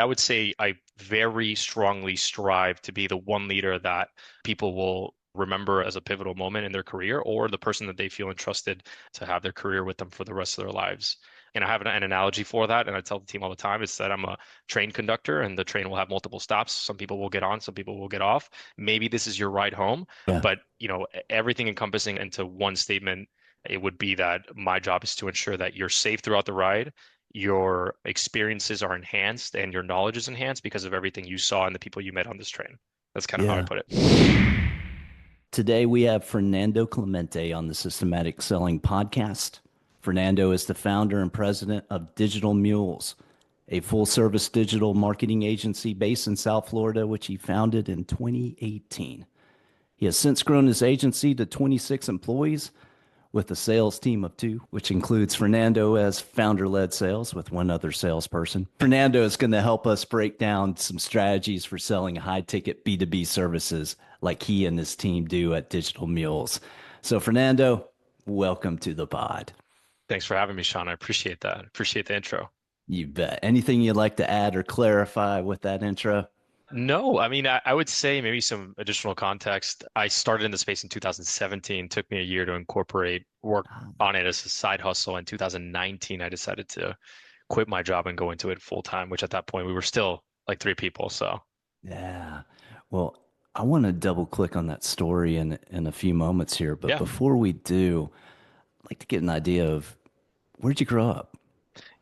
I would say I very strongly strive to be the one leader that people will remember as a pivotal moment in their career or the person that they feel entrusted to have their career with them for the rest of their lives. And I have an analogy for that, and I tell the team all the time, is that I'm a train conductor and the train will have multiple stops. Some people will get on, some people will get off. Maybe this is your ride home, Yeah. but everything encompassing into one statement, it would be that my job is to ensure that you're safe throughout the ride, your experiences are enhanced and your knowledge is enhanced because of everything you saw and the people you met on this train. That's kind of how I Yeah. put it. Today we have Fernando Clemente on the Systematic Selling Podcast. Fernando is the founder and president of Digital Mules, a full service digital marketing agency based in South Florida, which he founded in 2018. He has since grown his agency to 26 employees with a sales team of two, which includes Fernando as founder led sales with one other salesperson. Fernando is going to help us break down some strategies for selling high ticket B2B services like he and his team do at Digital Mules. So, Fernando, welcome to the pod. Thanks for having me, Sean. I appreciate that. Appreciate the intro. You bet. Anything you'd like to add or clarify with that intro? No, I mean, I would say maybe some additional context. I started in the space in 2017, took me a year to incorporate work on it as a side hustle. In 2019, I decided to quit my job and go into it full time, which at that point we were still like three people. So, Yeah. Well, I want to double click on that story in a few moments here, but yeah. before we do, I'd like to get an idea of where'd you grow up?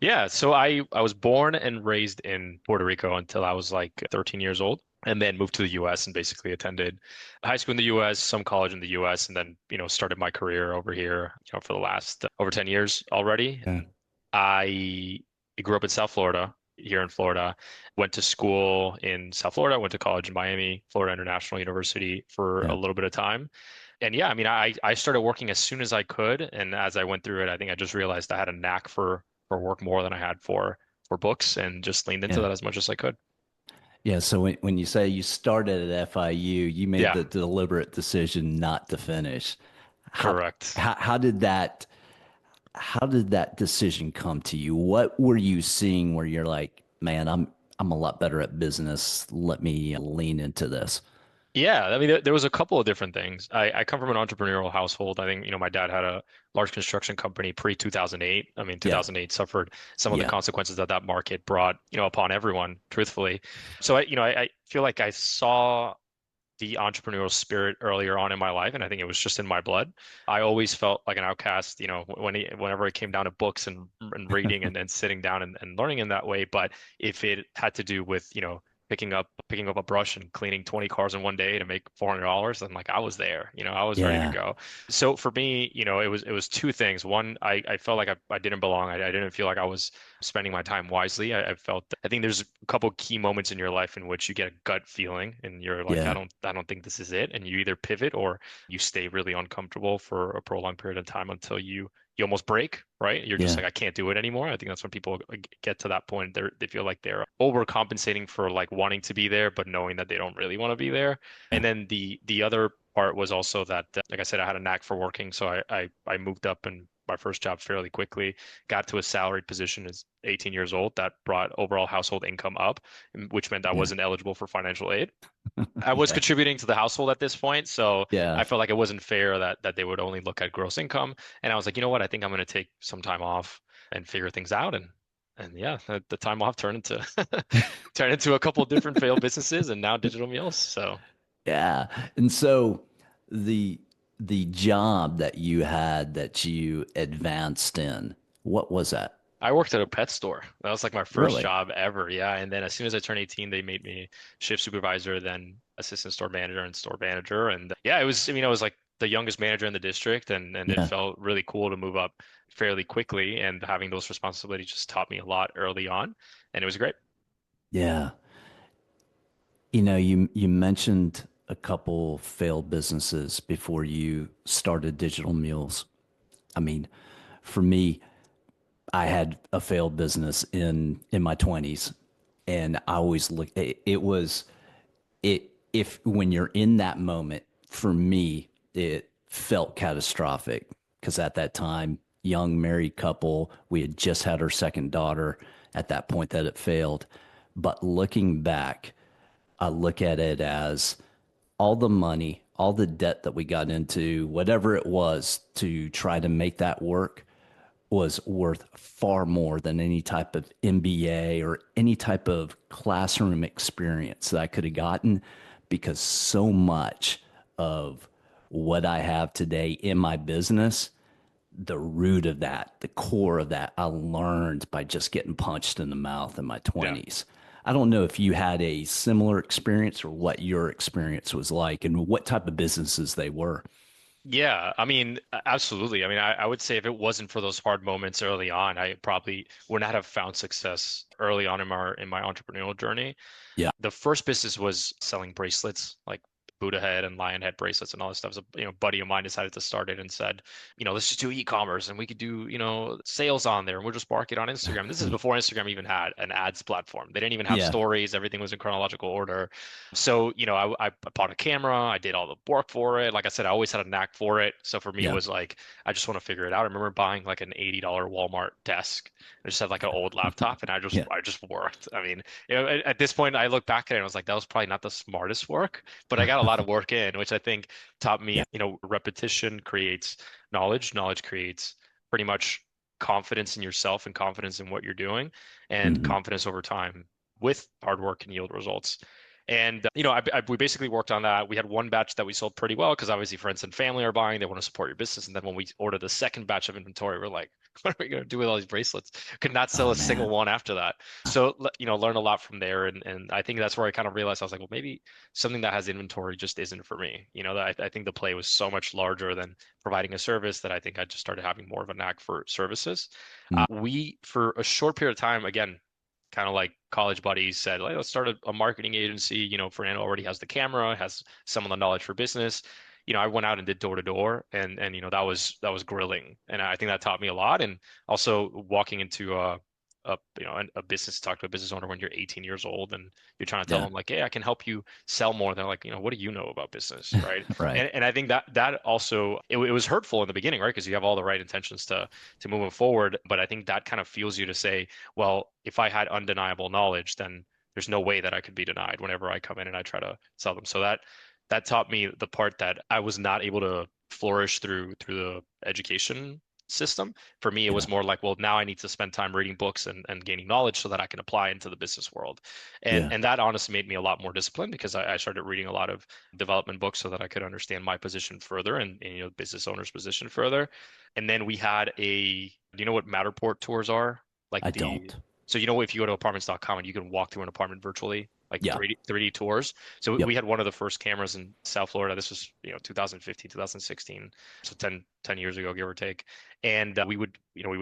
Yeah, so I was born and raised in Puerto Rico until I was like 13 years old, and then moved to the US and basically attended high school in the US, some college in the US, and then, started my career over here, for the last over 10 years already. Yeah. And I grew up in South Florida, here in Florida, went to school in South Florida, went to college in Miami, Florida International University for a Yeah. little bit of time. And yeah, I mean, I started working as soon as I could, and as I went through it, I think I just realized I had a knack for work more than I had for books, and just leaned into Yeah. that as much as I could. Yeah. So when you say you started at FIU, you made Yeah, the deliberate decision not to finish. How correct. how did that decision come to you? What were you seeing where you're like, man, I'm a lot better at business. Let me lean into this. Yeah, I mean, there was a couple of different things. I come from an entrepreneurial household. I think, my dad had a large construction company pre 2008. I mean, Yeah. 2008 suffered some of the Yeah. consequences that that market brought, upon everyone, truthfully. So I feel like I saw the entrepreneurial spirit earlier on in my life, and I think it was just in my blood. I always felt like an outcast, whenever it came down to books and reading and sitting down and learning in that way. But if it had to do with, picking up a brush and cleaning 20 cars in one day to make $400, then like I was there, I was ready to Yeah. go. So for me, it was two things. One, I felt like I didn't belong. I didn't feel like I was spending my time wisely. I think there's a couple key moments in your life in which you get a gut feeling and you're like, I Yeah. don't I don't think this is it. And you either pivot or you stay really uncomfortable for a prolonged period of time until you almost break, right? You're just Yeah. like, I can't do it anymore. I think that's when people get to that point. They feel like they're overcompensating for like wanting to be there, but knowing that they don't really want to be there. Yeah. And then the other part was also that, like I said, I had a knack for working, so I moved up in my first job fairly quickly, got to a salaried position as 18 years old. That brought overall household income up, which meant I Yeah. wasn't eligible for financial aid. I was Yeah. contributing to the household at this point, so Yeah. I felt like it wasn't fair that they would only look at gross income. And I was like, you know what? I think I'm going to take some time off and figure things out. And yeah, the time off turned into turned into a couple of different failed businesses, and now Digital Meals. So Yeah. And so the the job that you had that you advanced in, what was that? I worked at a pet store. That was like my first Really? job ever. Yeah. And then as soon as I turned 18, they made me shift supervisor, then assistant store manager and store manager. And yeah, I was like the youngest manager in the district, and it Yeah. felt really cool to move up fairly quickly. And having those responsibilities just taught me a lot early on. And it was great. Yeah. You mentioned a couple failed businesses before you started Digital Mules. I mean, for me, I had a failed business in my 20s, and I always look it was it if when you're in that moment, for me it felt catastrophic because at that time, young married couple, we had just had our second daughter at that point that it failed. But looking back, I look at it as all the money, all the debt that we got into, whatever it was to try to make that work was worth far more than any type of MBA or any type of classroom experience that I could have gotten because so much of what I have today in my business, the root of that, the core of that, I learned by just getting punched in the mouth in my Yeah. 20s. I don't know if you had a similar experience or what your experience was like and what type of businesses they were. Yeah, I mean, absolutely. I mean, I would say if it wasn't for those hard moments early on, I probably would not have found success early on in my entrepreneurial journey. Yeah. The first business was selling bracelets, like Buddha head and lion head bracelets and all this stuff. So, buddy of mine decided to start it and said, let's just do e-commerce and we could do, sales on there and we'll just market on Instagram. This is before Instagram even had an ads platform. They didn't even have Yeah. stories. Everything was in chronological order. So, I bought a camera. I did all the work for it. Like I said, I always had a knack for it. So for me, it Yeah. was like, I just want to figure it out. I remember buying like an $80 Walmart desk. I just had like an old laptop and Yeah. I just worked. I mean, at this point, I look back at it and I was like, that was probably not the smartest work, but I got a lot of work in, which I think taught Yeah. me, repetition creates knowledge. Knowledge creates pretty much confidence in yourself and confidence in what you're doing, and Hmm. confidence over time with hard work can yield results. And we basically worked on that. We had one batch that we sold pretty well because obviously friends and family are buying. They want to support your business. And then when we ordered the second batch of inventory, we're like, what are we going to do with all these bracelets? Could not sell Oh a single man. one after that. So, learn a lot from there. And I think that's where I kind of realized I was like, well, maybe something that has inventory just isn't for me. I think the play was so much larger than providing a service that I think I just started having more of a knack for services. Mm. For a short period of time, again, kind of like college buddies said, like, let's start a marketing agency. Fernando already has the camera, has some of the knowledge for business. I went out and did door to door, and that was grilling, and I think that taught me a lot. And also walking into a business, talk to a business owner when you're 18 years old, and you're trying to tell Yeah. them like, hey, I can help you sell more. They're like, what do you know about business, right? Right. And I think that also it was hurtful in the beginning, right? Because you have all the right intentions to move them forward, but I think that kind of fuels you to say, well, if I had undeniable knowledge, then there's no way that I could be denied whenever I come in and I try to sell them. So that taught me the part that I was not able to flourish through the education system. For me, it Yeah. was more like, well, now I need to spend time reading books and gaining knowledge so that I can apply into the business world. And Yeah. and that honestly made me a lot more disciplined because I started reading a lot of development books so that I could understand my position further and business owner's position further. And then we had do you know what Matterport tours are? Like I don't. so if you go to apartments.com and you can walk through an apartment virtually, like Yeah. 3D tours. So Yep. we had one of the first cameras in South Florida. This was, 2015, 2016. So 10 years ago, give or take. And we would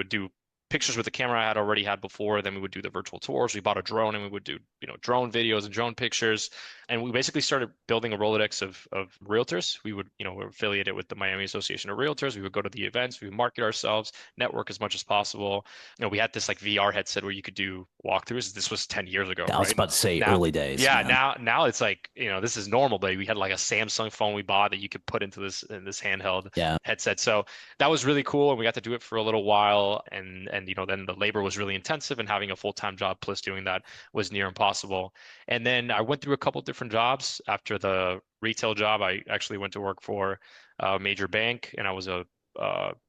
do pictures with the camera I had already had before. Then we would do the virtual tours. We bought a drone and we would do, drone videos and drone pictures. And we basically started building a Rolodex of realtors. We're affiliated with the Miami Association of Realtors. We would go to the events, we would market ourselves, network as much as possible. We had this like VR headset where you could do walkthroughs. This was 10 years ago, I was right? about to say Now, early days, yeah, man. now it's like, this is normal, but we had like a Samsung phone we bought that you could put into this handheld Yeah. headset. So that was really cool, and we got to do it for a little while. And then the labor was really intensive, and having a full-time job plus doing that was near impossible. And then I went through a couple different jobs. After the retail job, I actually went to work for a major bank, and I was a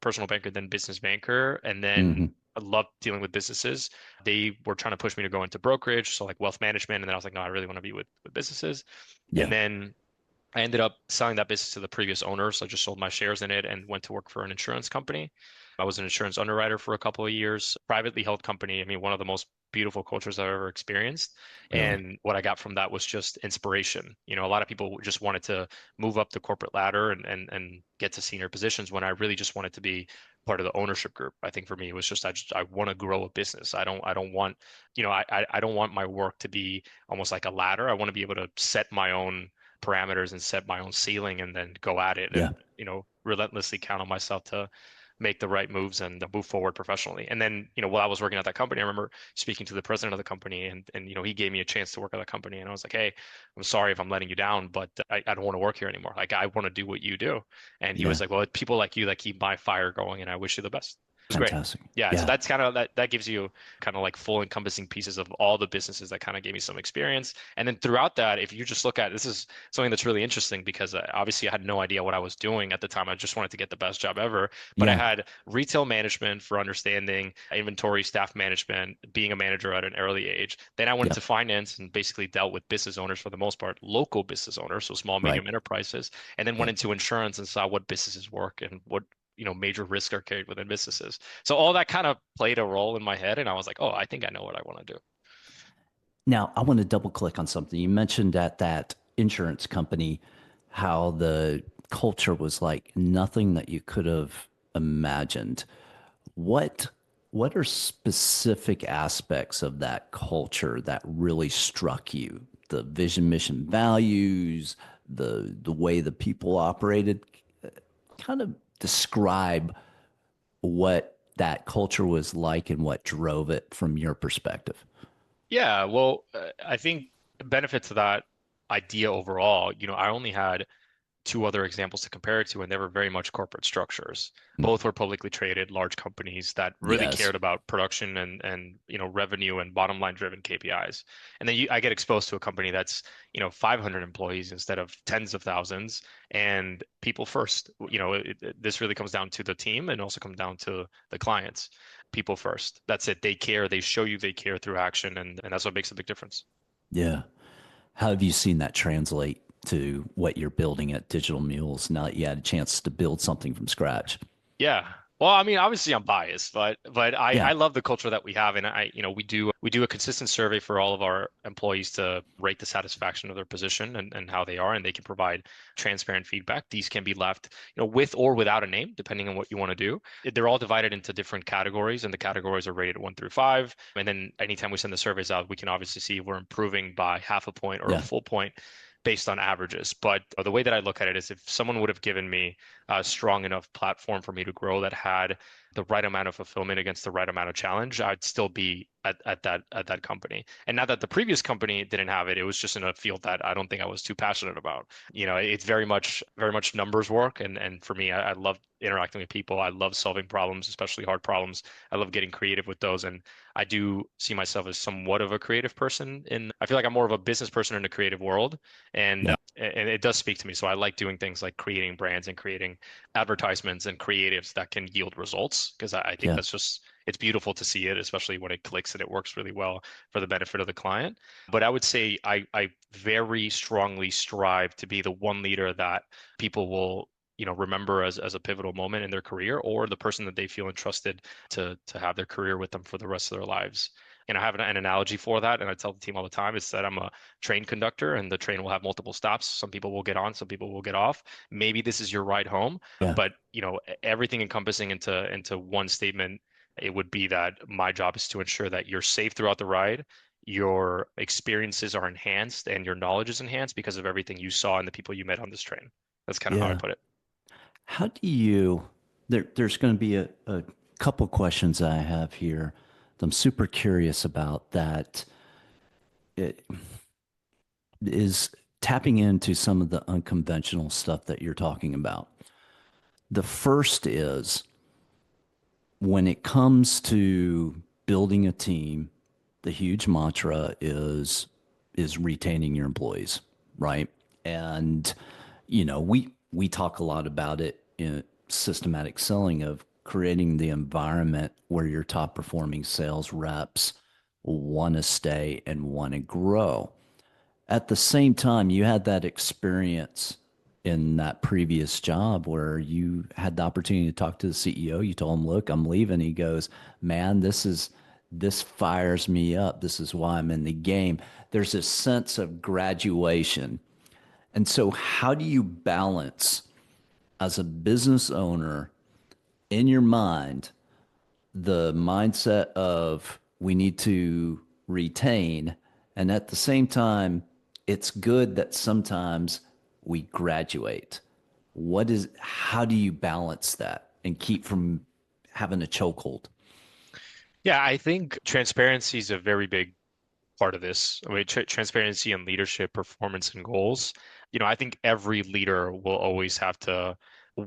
personal banker, then business banker, and then Hmm. I loved dealing with businesses. They were trying to push me to go into brokerage, so like wealth management, and then I was like, no, I really want to be with businesses. And Yeah. then I ended up selling that business to the previous owner, so I just sold my shares in it and went to work for an insurance company. I was an insurance underwriter for a couple of years, privately held company. I mean, one of the most beautiful cultures I've ever experienced. Really. And what I got from that was just inspiration. A lot of people just wanted to move up the corporate ladder and get to senior positions when I really just wanted to be part of the ownership group. I think for me, it was just I want to grow a business. I don't want, I don't want my work to be almost like a ladder. I want to be able to set my own parameters and set my own ceiling and then go at it Yeah. and relentlessly count on myself to make the right moves and move forward professionally. And then while I was working at that company, I remember speaking to the president of the company, and he gave me a chance to work at that company, and I was like, hey, I'm sorry if I'm letting you down, but I don't want to work here anymore. Like, I want to do what you do. And he was Yeah. like, well, it's people like you that keep my fire going, and I wish you the best. It's great. Fantastic. Yeah, so Yeah. that's kind of that gives you kind of like full encompassing pieces of all the businesses that kind of gave me some experience. And then throughout that, if you just look at this is something that's really interesting because obviously I had no idea what I was doing at the time. I just wanted to get the best job ever. But I Yeah. had retail management for understanding inventory, staff management, being a manager at an early age. Then I went Yeah. into finance and basically dealt with business owners for the most part, local business owners, so small, Right. medium enterprises, and then Yeah. went into insurance and saw what businesses work and what major risks are carried within businesses. So all that kind of played a role in my head, and I was like, oh, I think I know what I want to do. Now, I want to double click on something. You mentioned at that insurance company how the culture was like nothing that you could have imagined. What what are specific aspects of that culture that really struck you? The vision, mission, values, the way the people operated. Kind of describe what that culture was like and what drove it from your perspective. Yeah, well, I think the benefits of that idea overall, I only had two other examples to compare it to, and they were very much corporate structures. Both were publicly traded, large companies that really Yes. cared about production and revenue and bottom line driven KPIs. And then I get exposed to a company that's 500 employees instead of tens of thousands, and people first. This really comes down to the team and also comes down to the clients. People first. That's it. They care. They show you they care through action, and that's what makes a big difference. Yeah. How have you seen that translate to what you're building at Digital Mules now that you had a chance to build something from scratch? Yeah. Well, I mean, obviously I'm biased, but I Yeah. love the culture that we have, and we do a consistent survey for all of our employees to rate the satisfaction of their position and how they are, and they can provide transparent feedback. These can be left, with or without a name, depending on what you want to do. They're all divided into different categories, and the categories are rated 1 through 5. And then anytime we send the surveys out, we can obviously see if we're improving by half a point or a Yeah. full point based on averages. But the way that I look at it is if someone would have given me a strong enough platform for me to grow that had the right amount of fulfillment against the right amount of challenge, I'd still be at that company. And not that the previous company didn't have it, it was just in a field that I don't think I was too passionate about. It's very much numbers work, and for me, I love interacting with people. I love solving problems, especially hard problems. I love getting creative with those, and I do see myself as somewhat of a creative person. I feel like I'm more of a business person in the creative world, and Yeah. and it does speak to me. So I like doing things like creating brands and creating advertisements and creatives that can yield results because I think Yeah. that's just it's beautiful to see it, especially when it clicks and it works really well for the benefit of the client. But I would say I very strongly strive to be the one leader that people will remember as a pivotal moment in their career or the person that they feel entrusted to have their career with them for the rest of their lives. And I have an analogy for that, and I tell the team all the time, is that I'm a train conductor, and the train will have multiple stops. Some people will get on, some people will get off. Maybe this is your ride home, Yeah. but everything encompassing into one statement, it would be that my job is to ensure that you're safe throughout the ride, your experiences are enhanced, and your knowledge is enhanced because of everything you saw and the people you met on this train. That's kind of how I Yeah. put it. How do you, there's going to be a couple questions I have here that I'm super curious about that it is tapping into some of the unconventional stuff that you're talking about. The first is when it comes to building a team, the huge mantra is retaining your employees, right? And we talk a lot about it in systematic selling of creating the environment where your top performing sales reps want to stay and want to grow. At the same time, you had that experience in that previous job where you had the opportunity to talk to the CEO. You told him, "Look, I'm leaving." He goes, "Man, this fires me up. This is why I'm in the game." There's a sense of graduation. And so how do you balance as a business owner in your mind the mindset of we need to retain, and at the same time, it's good that sometimes we graduate. How do you balance that and keep from having a chokehold? Yeah, I think transparency is a very big part of this. I mean, transparency and leadership, performance and goals. I think every leader will always have to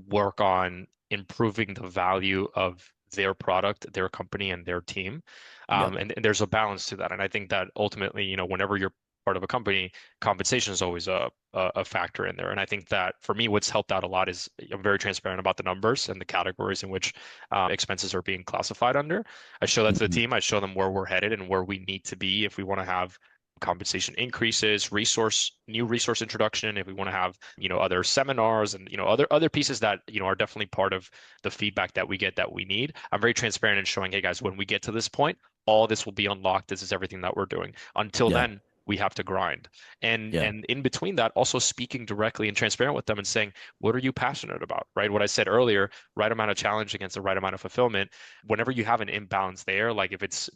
work on improving the value of their product, their company, and their team. Yep. And there's a balance to that. And I think that ultimately, whenever you're part of a company, compensation is always a factor in there. And I think that for me, what's helped out a lot is I'm very transparent about the numbers and the categories in which expenses are being classified under. I show that to the Mhm. team. I show them where we're headed and where we need to be if we want to have compensation increases, new resource introduction, if we want to have, other seminars and, other pieces that, are definitely part of the feedback that we get that we need. I'm very transparent in showing, hey guys, when we get to this point, all this will be unlocked. This is everything that we're doing. Until Yeah. then, we have to grind. And Yeah. and in between that, also speaking directly and transparent with them and saying, what are you passionate about? Right? What I said earlier, right amount of challenge against the right amount of fulfillment. Whenever you have an imbalance there, like if it's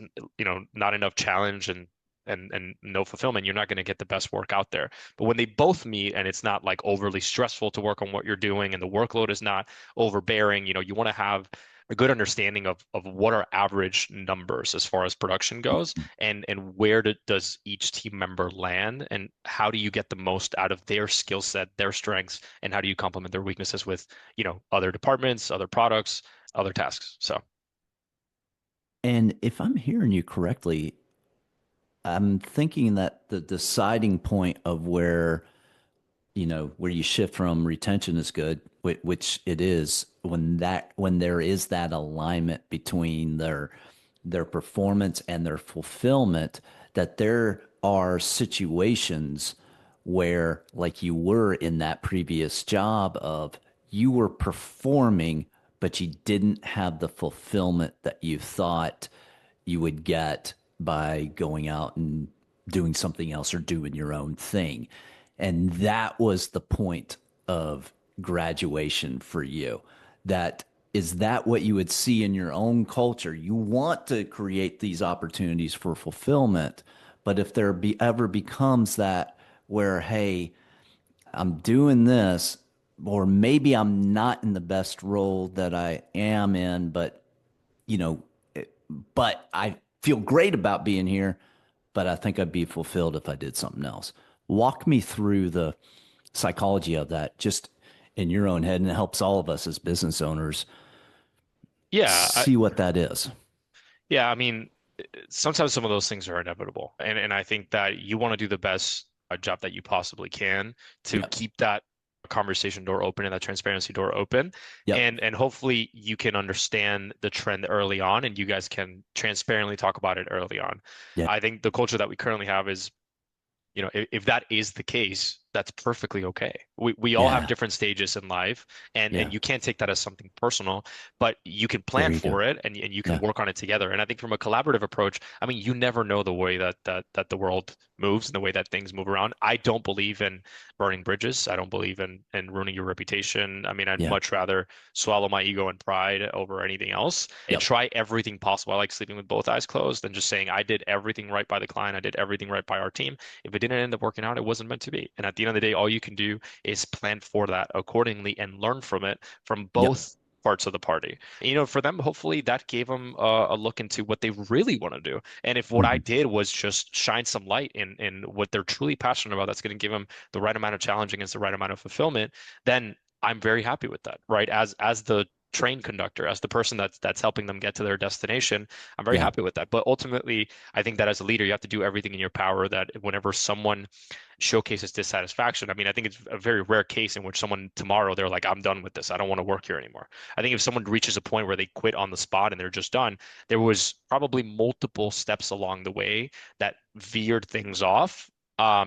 not enough challenge and no fulfillment, you're not going to get the best work out there. But when they both meet and it's not like overly stressful to work on what you're doing and the workload is not overbearing, you want to have a good understanding of what are average numbers as far as production goes and where does each team member land and how do you get the most out of their skill set, their strengths, and how do you complement their weaknesses with, other departments, other products, other tasks. So And if I'm hearing you correctly, I'm thinking that the deciding point of where you shift from retention is good, which it is when there is that alignment between their performance and their fulfillment, that there are situations where, like you were in that previous job of you were performing, but you didn't have the fulfillment that you thought you would get by going out and doing something else or doing your own thing. And that was the point of graduation for you. That is that what you would see in your own culture? You want to create these opportunities for fulfillment, but if there ever becomes that where, hey, I'm doing this, or maybe I'm not in the best role that I am in, you know, but I feel great about being here, but I think I'd be fulfilled if I did something else. Walk me through the psychology of that just in your own head, and it helps all of us as business owners yeah, see what that is. yeah, I mean, sometimes some of those things are inevitable. And I think that you want to do the best job that you possibly can to Yep. keep that conversation door open and that transparency door open. Yep. And hopefully you can understand the trend early on and you guys can transparently talk about it early on. Yeah. I think the culture that we currently have is if that is the case, that's perfectly okay. We all have Yeah. different stages in life, and Yeah. you can't take that as something personal, but you can There plan you go. for it and you can Yeah. work on it together. And I think from a collaborative approach, I mean, you never know the way that the world moves and the way that things move around. I don't believe in burning bridges. I don't believe in ruining your reputation. I mean, I'd Yeah. much rather swallow my ego and pride over anything else and Yep. try everything possible. I like sleeping with both eyes closed than just saying I did everything right by the client. I did everything right by our team. If it didn't end up working out, it wasn't meant to be. And at the end of the day, all you can do is plan for that accordingly and learn from it from Yep. both parts of the party. For them, hopefully that gave them a look into what they really want to do. And if what I Mhm. did was just shine some light in what they're truly passionate about, that's going to give them the right amount of challenge against the right amount of fulfillment, then I'm very happy with that, right? As the train conductor, as the person that's helping them get to their destination, I'm very Yeah. happy with that. But ultimately, I think that as a leader, you have to do everything in your power that whenever someone showcases dissatisfaction, I mean, I think it's a very rare case in which someone tomorrow they're like, I'm done with this. I don't want to work here anymore. I think if someone reaches a point where they quit on the spot and they're just done, there was probably multiple steps along the way that veered things off.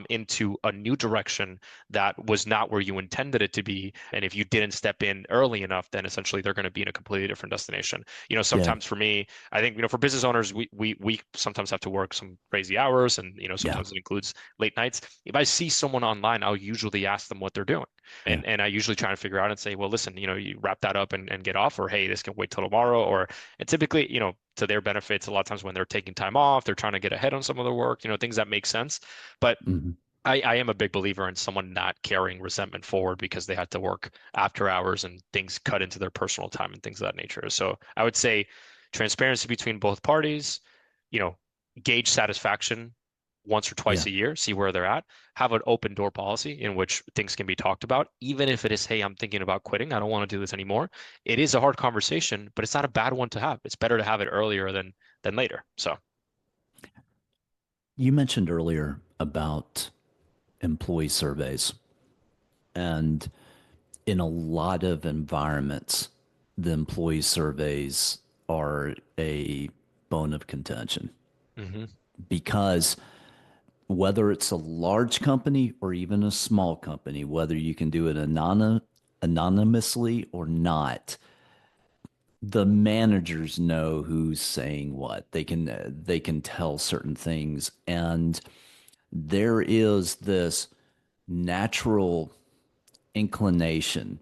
Into a new direction that was not where you intended it to be. And if you didn't step in early enough, then essentially they're going to be in a completely different destination. Yeah. Sometimes for me, I think, for business owners, we sometimes have to work some crazy hours and, Yeah. sometimes it includes late nights. If I see someone online, I'll usually ask them what they're doing. Yeah. And I usually try to figure out and say, well, listen, you wrap that up and get off, or hey, this can wait till tomorrow. And typically, to their benefits, a lot of times when they're taking time off, they're trying to get ahead on some of their work, things that make sense. But Mhm. I am a big believer in someone not carrying resentment forward because they had to work after hours and things cut into their personal time and things of that nature. So I would say transparency between both parties, you know, gauge satisfaction once or twice Yeah. a year, see where they're at, have an open door policy in which things can be talked about, even if it is, hey, I'm thinking about quitting. I don't want to do this anymore. It is a hard conversation, but it's not a bad one to have. It's better to have it earlier than later. So, You mentioned earlier about employee surveys, and in a lot of environments, the employee surveys are a bone of contention hmm because whether it's a large company or even a small company, whether you can do it anonymously or not, the managers know who's saying what. They can tell certain things, and there is this natural inclination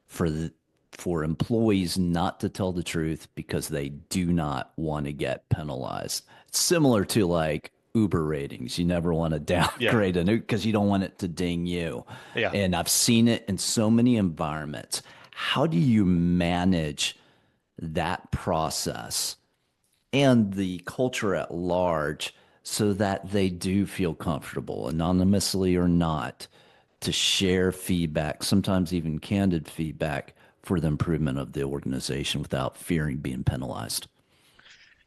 for for employees not to tell the truth because they do not want to get penalized. It's similar to like Uber ratings. You never want to yeah, downgrade an Uber because you don't want it to ding you. yeah. And I've seen it in so many environments. How do you manage that process and the culture at large so that they do feel comfortable, anonymously or not, to share feedback, sometimes even candid feedback for the improvement of the organization without fearing being penalized?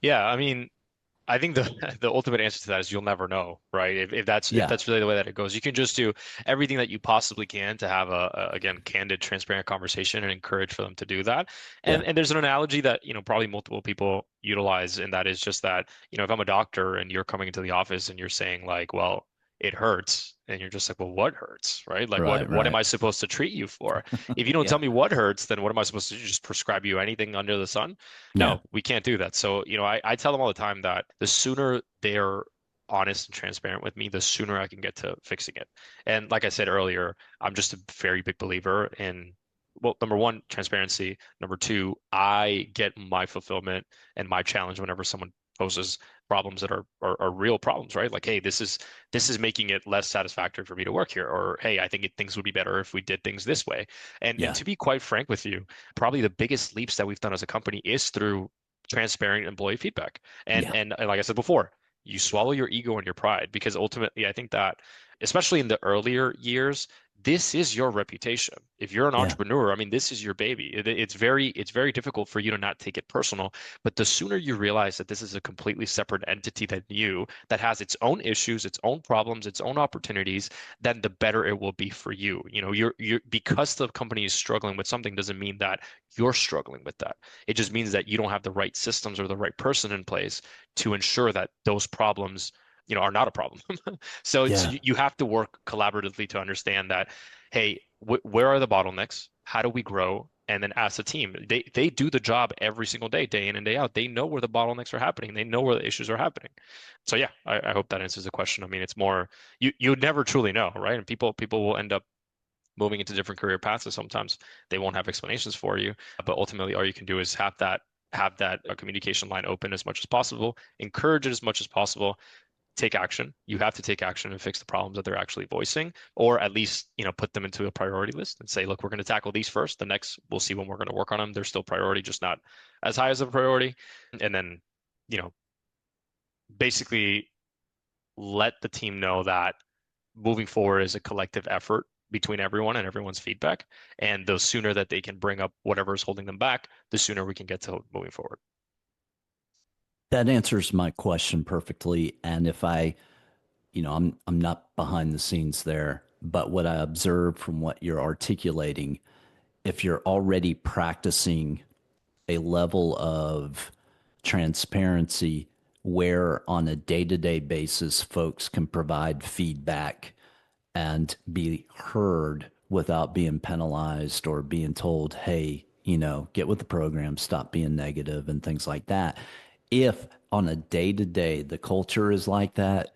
Yeah, I mean, I think the the ultimate answer to that is you'll never know, right? If Yeah, that's really the way that it goes, you can just do everything that you possibly can to have again candid, transparent conversation and encourage for them to do that. yeah, And there's an analogy that probably multiple people utilize, and that is just that if I'm a doctor and you're coming into the office and you're saying like, well, it hurts, and you're just like, well, what hurts, right? Like right, what am right. I supposed to treat you for? If you don't Yeah, tell me what hurts, then what am I supposed to do? Just prescribe you anything under the sun? yeah, No, we can't do that. So, I tell them all the time that the sooner they're honest and transparent with me, the sooner I can get to fixing it. And like I said earlier, I'm just a very big believer in, well, number one, transparency. Number two, I get my fulfillment and my challenge whenever someone poses problems that are real problems, right? Like, hey, this is making it less satisfactory for me to work here, or hey, I think things would be better if we did things this way. And yeah, to be quite frank with you, probably the biggest leaps that we've done as a company is through transparent employee feedback. And yeah, and like I said before, you swallow your ego and your pride because ultimately I think that especially in the earlier years, this is your reputation. If you're an yeah, entrepreneur, I mean, this is your baby. It's very difficult for you to not take it personal. But the sooner you realize that this is a completely separate entity than you, that has its own issues, its own problems, its own opportunities, then the better it will be for you. You're because the company is struggling with something doesn't mean that you're struggling with that. It just means that you don't have the right systems or the right person in place to ensure that those problems, are not a problem. So yeah, you have to work collaboratively to understand that, hey, where are the bottlenecks? How do we grow? And then as a team, they do the job every single day in and day out. They know where the bottlenecks are happening. They know where the issues are happening. So yeah, I hope that answers the question. I mean, it's more you never truly know, right? And people will end up moving into different career paths, and sometimes they won't have explanations for you. But ultimately, all you can do is have that communication line open as much as possible, encourage it as much as possible, take action. You have to take action and fix the problems that they're actually voicing, or at least, put them into a priority list and say, look, we're going to tackle these first. The next, we'll see when we're going to work on them. They're still priority, just not as high as a priority. And then, you know, basically let the team know that moving forward is a collective effort between everyone and everyone's feedback. And the sooner that they can bring up whatever is holding them back, the sooner we can get to moving forward. that answers my question perfectly. And if I'm not behind the scenes there, but what I observe from what you're articulating, if you're already practicing a level of transparency where on a day-to-day basis folks can provide feedback and be heard without being penalized or being told, hey, get with the program, stop being negative and things like that. If on a day-to-day the culture is like that,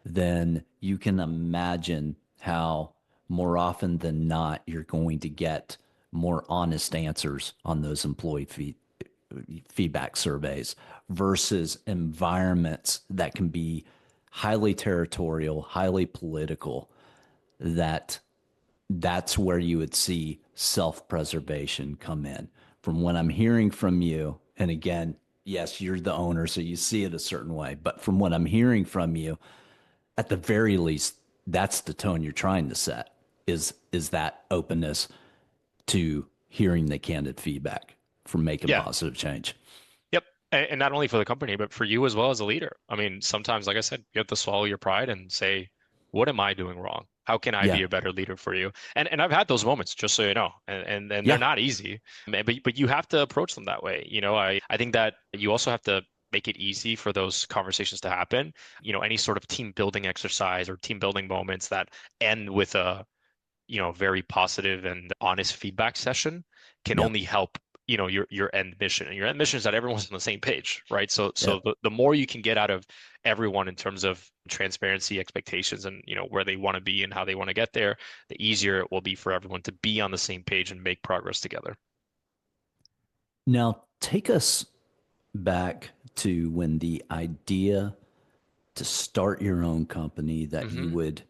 then you can imagine how more often than not you're going to get more honest answers on those feedback surveys versus environments that can be highly territorial, highly political, that's where you would see self-preservation come in. From what I'm hearing from you, and again, yes, you're the owner, so you see it a certain way, but from what I'm hearing from you, at the very least, that's the tone you're trying to set is that openness to hearing the candid feedback from making Yeah. positive change. Yep. And not only for the company, but for you as well as a leader. I mean, sometimes, like I said, you have to swallow your pride and say, what am I doing wrong? How can I be Yeah. a better leader for you? And I've had those moments, just so you know, and they're Yeah. not easy. But you have to approach them that way. I think that you also have to make it easy for those conversations to happen. Any sort of team building exercise or team building moments that end with a very positive and honest feedback session can Yeah. only help, your end mission. And your end mission is that everyone's on the same page, right? So Yeah. so the more you can get out of everyone in terms of transparency, expectations, and where they want to be and how they want to get there, the easier it will be for everyone to be on the same page and make progress together. Now, take us back to when the idea to start your own company that you Hmm. would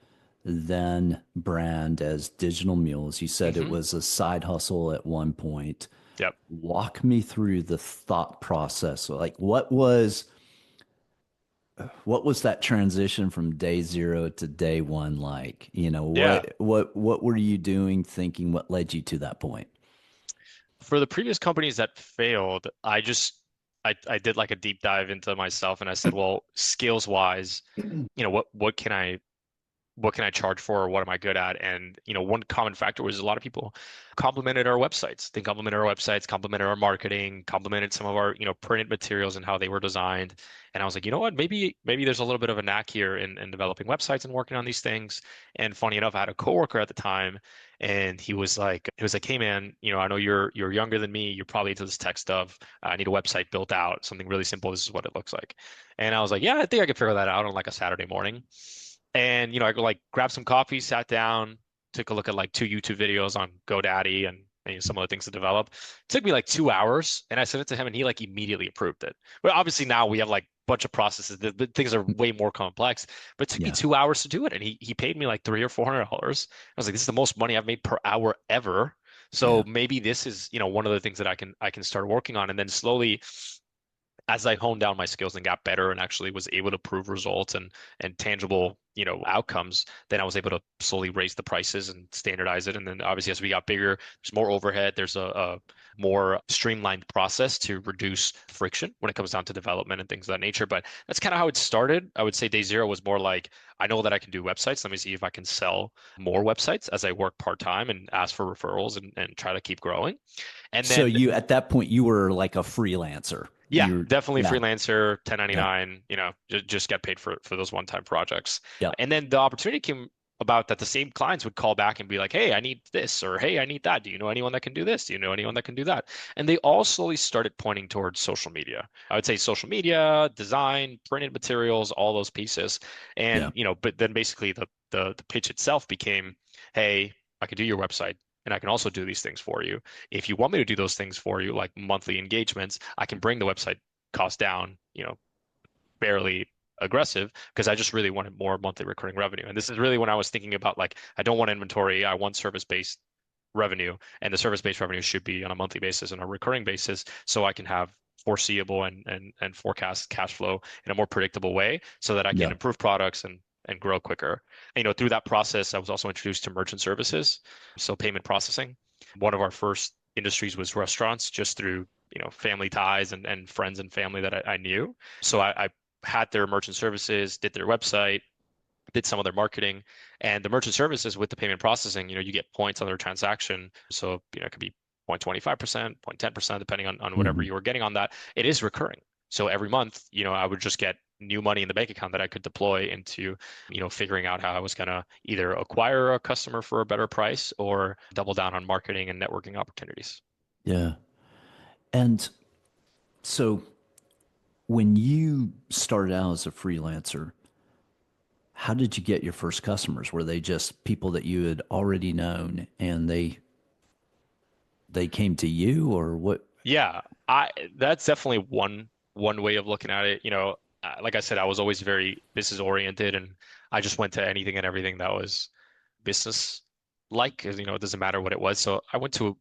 then brand as Digital Mules. You said it Hmm. was a side hustle at one point. Yep. Walk me through the thought process. Like what was that transition from day zero to day one like? Yeah. What were you doing, thinking? What led you to that point? For the previous companies that failed, I did like a deep dive into myself and I said, well, skills wise, what can I charge for or what am I good at? And one common factor was a lot of people complimented our websites. They complimented our websites, complimented our marketing, complimented some of our printed materials and how they were designed. And I was like, you know what? Maybe there's a little bit of a knack here in developing websites and working on these things. And funny enough, I had a coworker at the time, and he was like, hey man, I know you're younger than me. You're probably into this tech stuff. I need a website built out, something really simple. This is what it looks like. And I was like, yeah, I think I could figure that out on like a Saturday morning. And I go like grab some coffee, sat down, took a look at like two YouTube videos on GoDaddy and some of the things to develop. It took me like 2 hours, and I sent it to him, and he like immediately approved it. But obviously now we have like a bunch of processes. The things are way more complex. But it took me Yeah. 2 hours to do it, and he paid me like $300 or $400. I was like, this is the most money I've made per hour ever. Yeah. So maybe this is one of the things that I can start working on, and then slowly as I honed down my skills and got better and actually was able to prove results and tangible, outcomes, then I was able to slowly raise the prices and standardize it. And then obviously as we got bigger, there's more overhead, there's a more streamlined process to reduce friction when it comes down to development and things of that nature. But that's kind of how it started. I would say day zero was more like, I know that I can do websites. Let me see if I can sell more websites as I work part-time and ask for referrals and try to keep growing. And So then you at that point you were like a freelancer. yeah, You definitely Yeah. freelancer, Yeah. 1099, just get paid for those one-time projects. Yeah. And then the opportunity came about that the same clients would call back and be like, "Hey, I need this," or "Hey, I need that. Do you know anyone that can do this? Do you know anyone that can do that?" And they all slowly started pointing towards social media. I would say social media, design, printed materials, all those pieces. Yeah. And, but then basically the pitch itself became, "Hey, I could do your website. And I can also do these things for you. If you want me to do those things for you, like monthly engagements, I can bring the website cost down, fairly aggressive because I just really wanted more monthly recurring revenue. And this is really when I was thinking about like, I don't want inventory, I want service-based revenue, and the service-based revenue should be on a monthly basis and a recurring basis, so I can have foreseeable and forecast cash flow in a more predictable way, so that I can Yeah. improve products and grow quicker. Through that process, I was also introduced to merchant services, so payment processing. One of our first industries was restaurants, just through family ties and friends and family that I knew. So I had their merchant services, did their website, did some of their marketing, and the merchant services with the payment processing, you get points on their transaction. So, it could be 0.25%, 0.10%, depending on whatever Hmm. you were getting on that. It is recurring. So every month, I would just get new money in the bank account that I could deploy into, figuring out how I was going to either acquire a customer for a better price or double down on marketing and networking opportunities. Yeah. And so when you started out as a freelancer, how did you get your first customers? Were they just people that you had already known and they came to you or what? Yeah, that's definitely one way of looking at it. Like I said, I was always very business oriented, and I just went to anything and everything that was business like, because it doesn't matter what it was. So I went to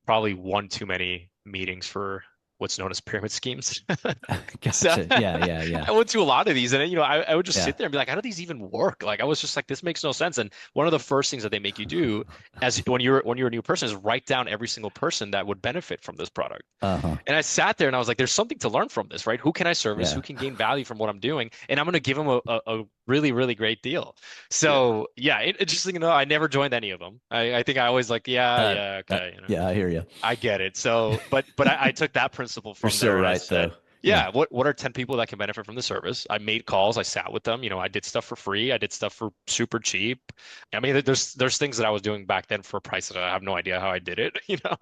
probably one too many meetings for what's known as pyramid schemes. So Gotcha. Yeah, yeah, yeah, I went to a lot of these, and I would just yeah. sit there and be like, how do these even work? Like I was just like, this makes no sense. And one of the first things that they make you do as when you're a new person is write down every single person that would benefit from this product. Uh-huh. And I sat there and I was like, there's something to learn from this, right? Who can I service? Who Yeah. can gain value from what I'm doing? And I'm going to give them a really, really great deal. Yeah. So yeah, it just, I never joined any of them. I think I always like, yeah, Uh, yeah, okay, yeah, I hear you. I get it. So, but I took that principle You're from so there where I right, said, though. Yeah. yeah, what are 10 people that can benefit from the service? I made calls, I sat with them, I did stuff for free, I did stuff for super cheap. I mean, there's things that I was doing back then for a price that I have no idea how I did it, how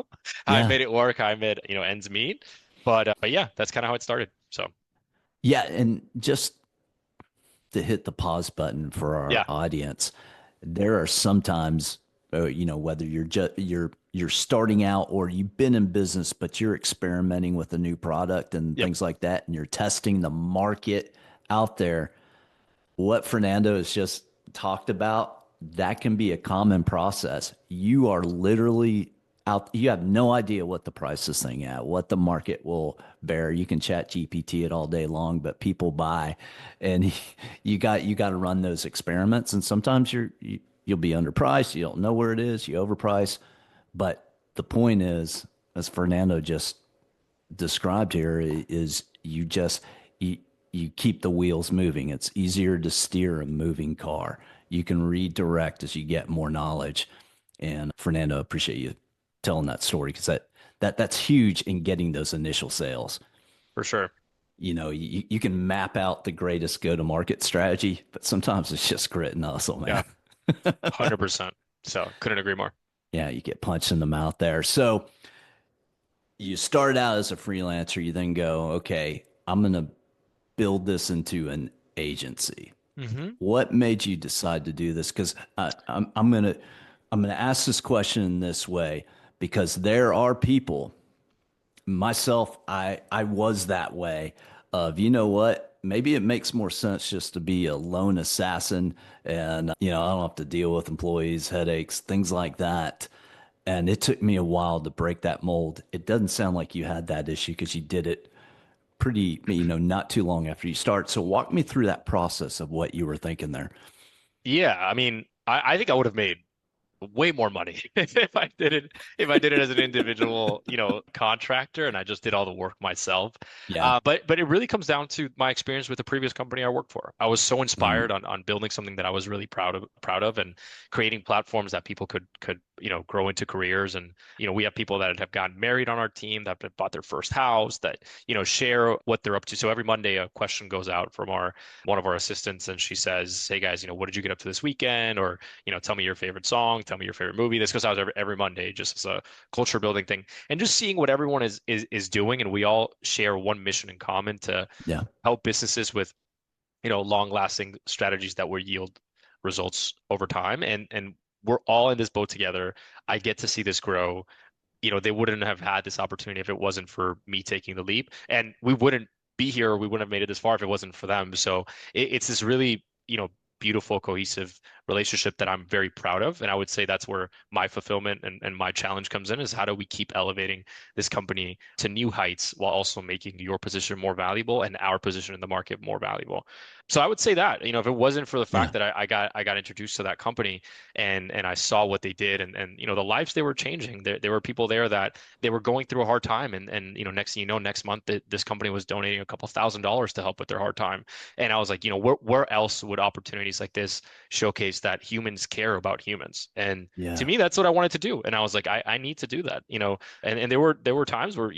I Yeah. made it work, how I made, ends meet. But yeah, that's kind of how it started. So, Yeah. And just to hit the pause button for our yeah, audience, there are sometimes, whether you're starting out or you've been in business, but you're experimenting with a new product and yep, things like that, and you're testing the market out there. What Fernando has just talked about, that can be a common process. You are literally out, you have no idea what the price this thing at, what the market will bear. You can chat GPT it all day long, but people buy, and you got to run those experiments. And sometimes you'll be underpriced, you don't know where it is, you overprice. But the point is, as Fernando just described here, is you, you keep the wheels moving. It's easier to steer a moving car. You can redirect as you get more knowledge. And Fernando, appreciate you telling that story, because that's huge in getting those initial sales. for sure. You can map out the greatest go-to-market strategy, but sometimes it's just grit and hustle, Yeah, man. 100%. So couldn't agree more. Yeah, you get punched in the mouth there. So you start out as a freelancer, you then go, okay, I'm going to build this into an agency. Hmm. What made you decide to do this? Because I'm gonna ask this question in this way, because there are people, myself, I was that way, of, what, maybe it makes more sense just to be a lone assassin, and I don't have to deal with employees, headaches, things like that. And it took me a while to break that mold. It doesn't sound like you had that issue, because you did it pretty, not too long after you start. So walk me through that process of what you were thinking there. Yeah, I mean, I think I would have made way more money if I did it as an individual, contractor and I just did all the work myself. Yeah. But it really comes down to my experience with the previous company I worked for. I was so Mm, inspired on building something that I was really proud of and creating platforms that people could grow into careers. And we have people that have gotten married on our team, that have bought their first house, that share what they're up to. So every Monday a question goes out from our one of our assistants, and she says, hey guys, what did you get up to this weekend? Or tell me your favorite song, tell me your favorite movie. This goes out every Monday, just as a culture building thing, and just seeing what everyone is doing, and we all share one mission in common to yeah. help businesses with long lasting strategies that will yield results over time, and we're all in this boat together. I get to see this grow. They wouldn't have had this opportunity if it wasn't for me taking the leap, and we wouldn't be here, or we wouldn't have made it this far if it wasn't for them. So it's this really, beautiful, cohesive relationship that I'm very proud of. And I would say that's where my fulfillment and my challenge comes in, is how do we keep elevating this company to new heights while also making your position more valuable and our position in the market more valuable. So I would say that, if it wasn't for the fact Yeah. that I got introduced to that company and I saw what they did, and the lives they were changing. There were people there that they were going through a hard time, and next thing you know, next month this company was donating a couple $1,000s to help with their hard time. And I was like, where else would opportunities like this showcase that humans care about humans? And to Yeah. me, that's what I wanted to do. And I was like, I need to do that, and there were times where,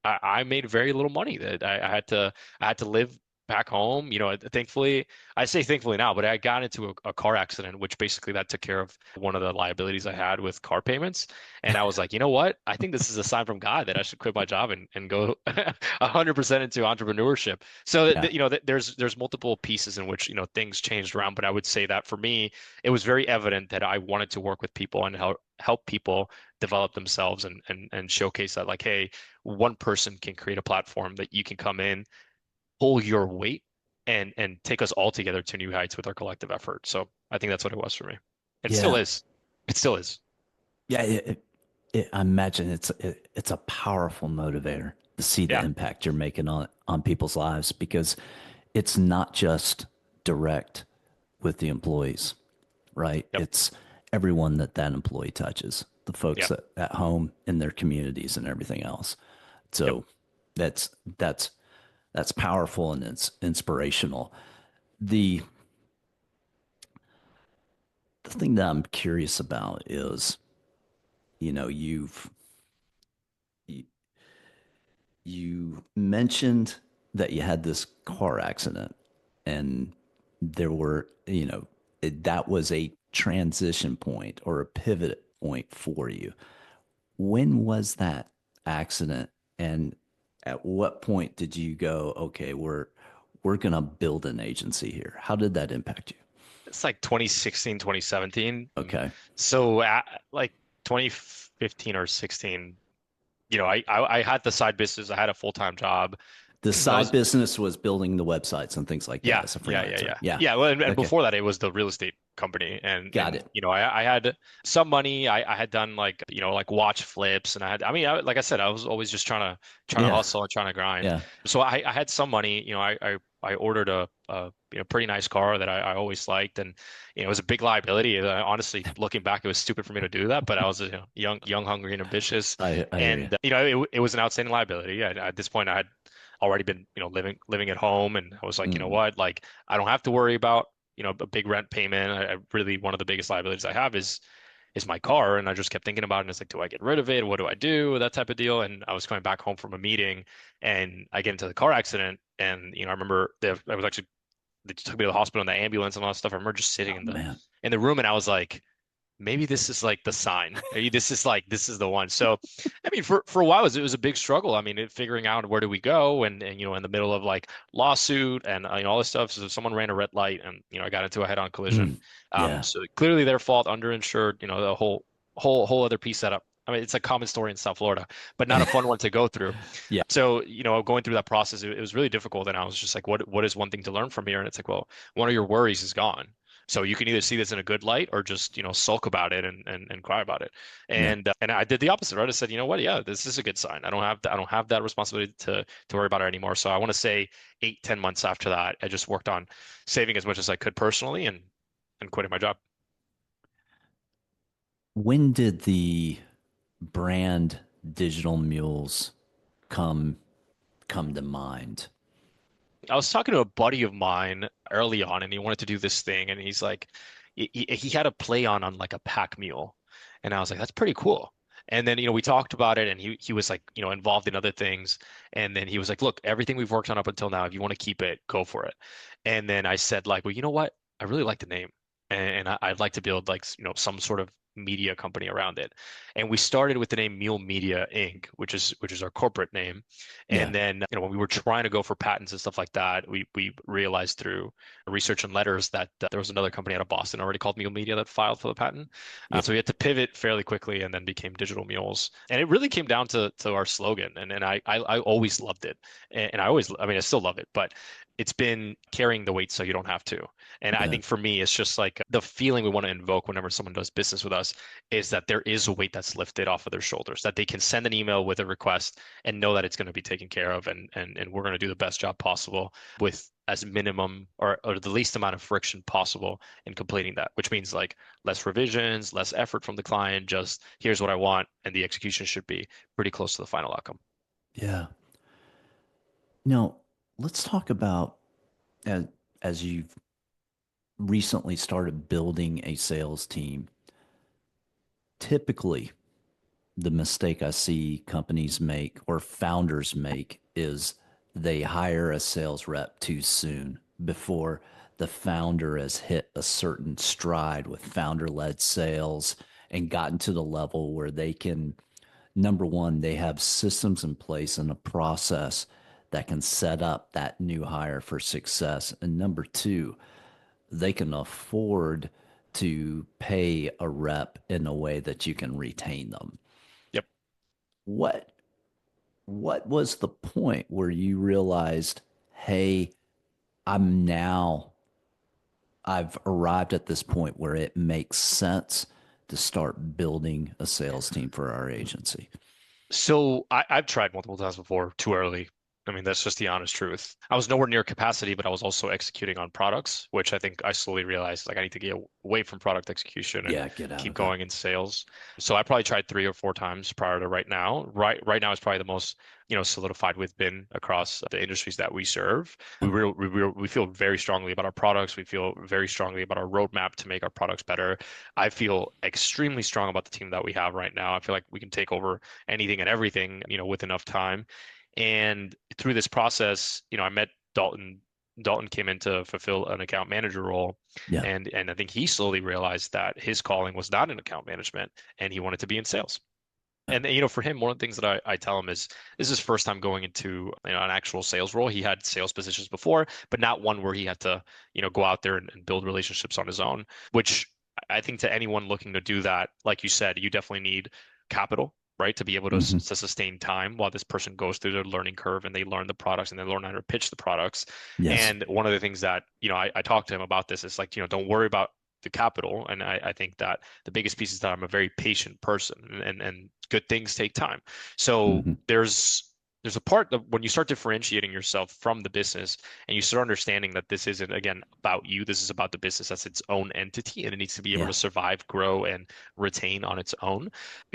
I made very little money, that I had to live back home. Thankfully, I say thankfully now, but I got into a car accident, which basically that took care of one of the liabilities I had with car payments. And I was like, you know what? I think this is a sign from God that I should quit my job and go 100% into entrepreneurship. So Yeah. there's multiple pieces in which, things changed around. But I would say that for me, it was very evident that I wanted to work with people and help people develop themselves, and showcase that, like, hey, one person can create a platform that you can come in, pull your weight, and take us all together to new heights with our collective effort. So I think that's what it was for me. It still Yeah. is. It still is. Yeah. I imagine it's a powerful motivator. see the Yeah. impact you're making on people's lives because it's not just direct with the employees, right? Yep. It's everyone that employee touches, the folks Yep. at home in their communities and everything else. Yep. So that's that's that's powerful and it's inspirational. The the thing that I'm curious about is, you know, you, you mentioned that you had this car accident and there were, that was a transition point or a pivot point for you. When was that accident? And at what point did you go, okay, we're going to build an agency here? How did that impact you? It's like 2016, 2017. Okay. So like 2015 or 16, I had the side business. I had a full-time job. The I side was business was building the websites and things like that Yeah, as a yeah, yeah, freelancer. yeah, Yeah. yeah. Well, and Okay. before that, it was the real estate company, and Got it. I had some money. I had done like like watch flips, and like I said, I was always just trying to Yeah. hustle and trying to grind. Yeah. So I had some money. I ordered a pretty nice car that I always liked, and it was a big liability. Honestly, looking back, it was stupid for me to do that, but I was young, hungry, and ambitious, I hear you. and it was an outstanding liability. At this point, I had already been living at home, and I was like, you know Mm, what, like I don't have to worry about a big rent payment. I really, one of the biggest liabilities I have is my car, and I just kept thinking about it, and it's like, do I get rid of it? What do I do? That type of deal. And I was coming back home from a meeting, and I get into the car accident, and I remember I was actually, they took me to the hospital in the ambulance and all that stuff. I remember just sitting oh man. in the room, and I was like, maybe this is like the sign. Maybe this is the one. So, I mean, for a while, it was a big struggle. I mean, figuring out where do we go, and in the middle of like lawsuit and all this stuff. So someone ran a red light, and I got into a head-on collision. Mm, yeah. So clearly their fault, underinsured. The whole other piece setup. I mean, it's a common story in South Florida, but not a fun one to go through. Yeah. So, going through that process, it was really difficult. And I was just like, what is one thing to learn from here? And it's like, well, one of your worries is gone. So you can either see this in a good light or just, sulk about it and cry about it. Yeah. And I did the opposite, right? I said, you know what? Yeah, this is a good sign. I don't have that responsibility to worry about it anymore. So I want to say 8, 10 months after that, I just worked on saving as much as I could personally and quitting my job. When did the brand Digital Mules come come to mind? I was talking to a buddy of mine early on, and he wanted to do this thing, and he's like, he had a play on like a pack mule, and I was like, that's pretty cool. And then we talked about it, and he was like involved in other things, and then he was like, look, everything we've worked on up until now, if you want to keep it, go for it. And then I said like, well, you know what? I really like the name, and I'd like to build like some sort of media company around it. And we started with the name Mule Media Inc., which is our corporate name. Yeah. And then, when we were trying to go for patents and stuff like that, we realized through research and letters that there was another company out of Boston already called Mule Media that filed for the patent. Yeah. So we had to pivot fairly quickly and then became Digital Mules. And it really came down to our slogan. And I always loved it. And I mean, I still love it, but it's been carrying the weight so you don't have to. And I Yeah. think for me, it's just like the feeling we want to invoke whenever someone does business with us is that there is a weight that's lifted off of their shoulders, that they can send an email with a request and know that it's going to be taken care of, and we're going to do the best job possible with as minimum or the least amount of friction possible in completing that, which means like less revisions, less effort from the client, just here's what I want, and the execution should be pretty close to the final outcome. Yeah. Now, let's talk about as, as you've recently started building a sales team. Typically, the mistake I see companies make or founders make is they hire a sales rep too soon before the founder has hit a certain stride with founder led sales and gotten to the level where they can, number one, they have systems in place and a process that can set up that new hire for success. And number two, they can afford to pay a rep in a way that you can retain them. Yep. What what was the point where you realized, hey, I'm now I've arrived at this point where it makes sense to start building a sales team for our agency? So I've tried multiple times before, too early. I mean, that's just the honest truth. I was nowhere near capacity, but I was also executing on products, which I think I slowly realized like I need to get away from product execution and Yeah, get out keep of it. going in sales. So I probably tried 3 or 4 times prior to right now. Right now is probably the most, solidified we've been across the industries that we serve. We feel very strongly about our products. We feel very strongly about our roadmap to make our products better. I feel extremely strong about the team that we have right now. I feel like we can take over anything and everything, with enough time. And through this process, I met Dalton. Dalton came in to fulfill an account manager role, Yeah. and I think he slowly realized that his calling was not in account management, and he wanted to be in sales. Yeah. And for him, one of the things that I tell him is this is his first time going into an actual sales role. He had sales positions before, but not one where he had to go out there and build relationships on his own. Which I think to anyone looking to do that, like you said, you definitely need capital, right, to be able to Hmm. to sustain time while this person goes through their learning curve and they learn the products and they learn how to pitch the products. Yes. And one of the things that I talked to him about this is like don't worry about the capital. And I think that the biggest piece is that I'm a very patient person and good things take time. So Hmm. there's a part that when you start differentiating yourself from the business and you start understanding that this isn't again about you, this is about the business as its own entity and it needs to be able to Yeah. survive, grow, and retain on its own.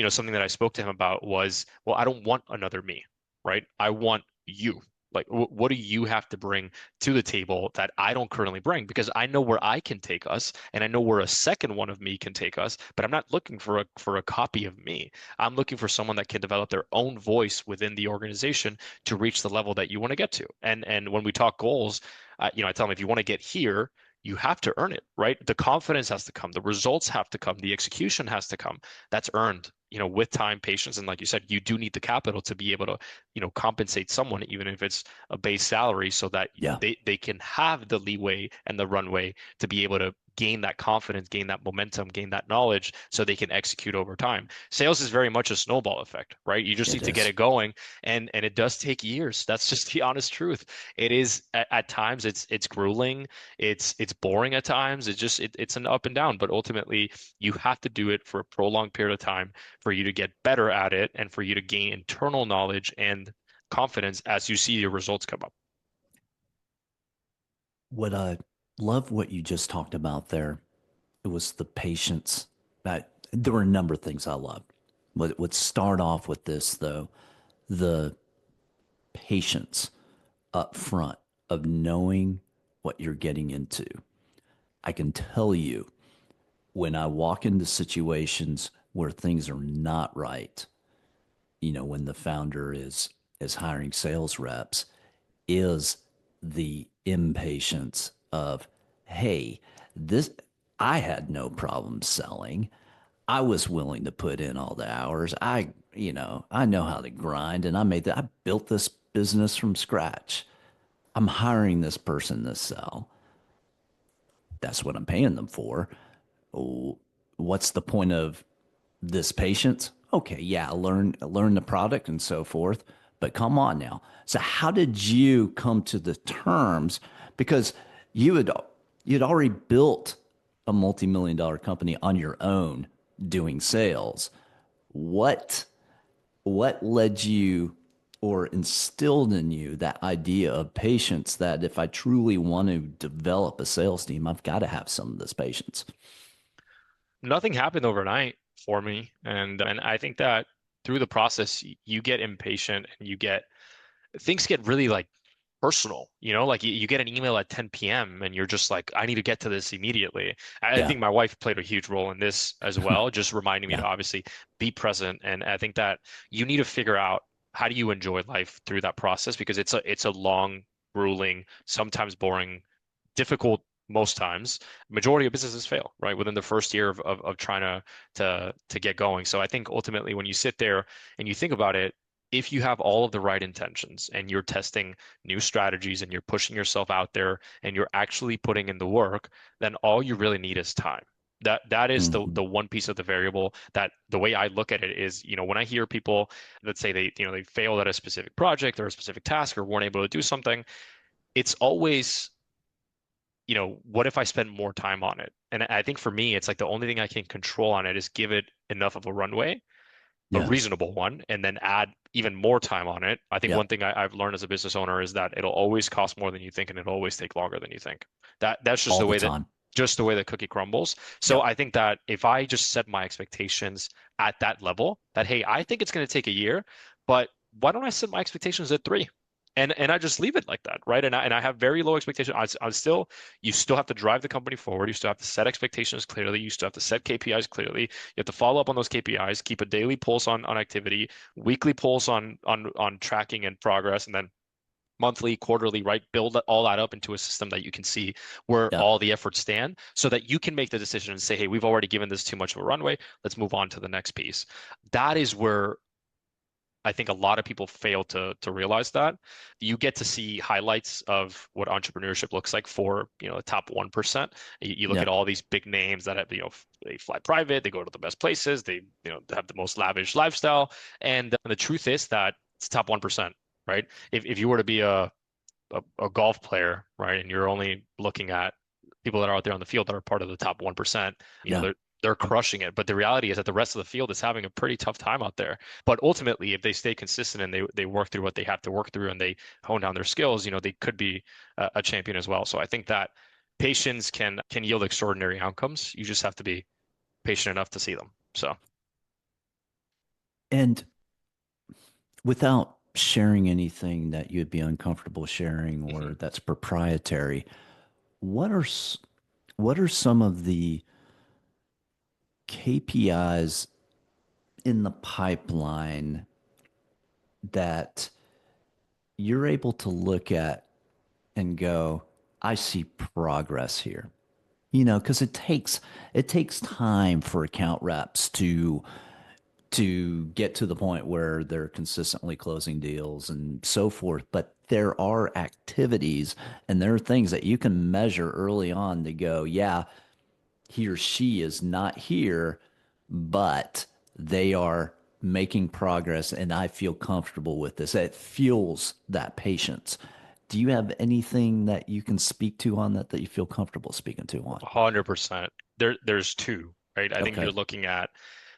Something that I spoke to him about was, well, I don't want another me, right? I want you. Like, what do you have to bring to the table that I don't currently bring? Because I know where I can take us, and I know where a second one of me can take us. But I'm not looking for a copy of me. I'm looking for someone that can develop their own voice within the organization to reach the level that you want to get to. And when we talk goals, I tell them if you want to get here, you have to earn it, right? The confidence has to come, the results have to come, the execution has to come. That's earned, with time, patience, and like you said, you do need the capital to be able to, compensate someone, even if it's a base salary, so that Yeah. they can have the leeway and the runway to be able to gain that confidence, gain that momentum, gain that knowledge so they can execute over time. Sales is very much a snowball effect, right? You just It need to get is. it going and it does take years. That's just the honest truth. It is at times it's grueling, it's boring at times. It's an up and down, but ultimately you have to do it for a prolonged period of time for you to get better at it and for you to gain internal knowledge and confidence as you see your results come up. What I love what you just talked about there, it was the patience. There were a number of things I loved. But would start off with this though, the patience up front of knowing what you're getting into. I can tell you when I walk into situations where things are not right, when the founder is hiring sales reps, is the impatience of, hey, this I had no problem selling. I was willing to put in all the hours. I know how to grind and I built this business from scratch. I'm hiring this person to sell. That's what I'm paying them for. Oh, what's the point of this patience? Okay, yeah, learn the product and so forth. But come on now. So how did you come to the terms? Because you had you'd already built a multi-million-dollar company on your own doing sales. What what led you or instilled in you that idea of patience that if I truly want to develop a sales team, I've got to have some of this patience? Nothing happened overnight for me, and I think that through the process you get impatient and you get things get really like personal, like you get an email at 10 p.m. and you're just like, I need to get to this immediately. I Yeah. think my wife played a huge role in this as well, just reminding me to Yeah. obviously be present. And I think that you need to figure out how do you enjoy life through that process because it's a long, grueling, sometimes boring, difficult most times. Majority of businesses fail, right? Within the first year of trying to get going. So I think ultimately when you sit there and you think about it, if you have all of the right intentions and you're testing new strategies and you're pushing yourself out there and you're actually putting in the work, then all you really need is time. That is Mhm. the one piece of the variable that the way I look at it is, when I hear people that say they failed at a specific project or a specific task or weren't able to do something, it's always, what if I spend more time on it? And I think for me, it's like the only thing I can control on it is give it enough of a runway a Yeah. reasonable one, and then add even more time on it. I think Yeah. one thing I've learned as a business owner is that it'll always cost more than you think, and it'll always take longer than you think. That's All the time. just the way the cookie crumbles. So Yep. I think that if I just set my expectations at that level, that hey, I think it's going to take a year, but why don't I set my expectations at 3? And I just leave it like that, right? And I have very low expectations. I still you still have to drive the company forward. You still have to set expectations clearly. You still have to set KPIs clearly. You have to follow up on those KPIs, keep a daily pulse on activity, weekly pulse on tracking and progress, and then monthly, quarterly, right? Build all that up into a system that you can see where Yep. all the efforts stand so that you can make the decision and say, hey, we've already given this too much of a runway. Let's move on to the next piece. That is where I think a lot of people fail to realize that. You get to see highlights of what entrepreneurship looks like for, the top 1%. You look at Yep. all these big names that have, they fly private, they go to the best places, they, have the most lavish lifestyle. And the truth is that it's top 1%, right? If you were to be a golf player, right, and you're only looking at people that are out there on the field that are part of the top 1%, Yeah. they're crushing it. But the reality is that the rest of the field is having a pretty tough time out there. But ultimately, if they stay consistent and they work through what they have to work through and they hone down their skills, they could be a champion as well. So I think that patience can yield extraordinary outcomes. You just have to be patient enough to see them. So And without sharing anything that you'd be uncomfortable sharing or mhm. that's proprietary, what are what are some of the KPIs in the pipeline that you're able to look at and go, I see progress here? Because it takes time for account reps to get to the point where they're consistently closing deals and so forth. But there are activities and there are things that you can measure early on to go, yeah, he or she is not here, but they are making progress and I feel comfortable with this. It fuels that patience. Do you have anything that you can speak to on that you feel comfortable speaking to on? 100%. There's two, right? I think Okay. you're looking at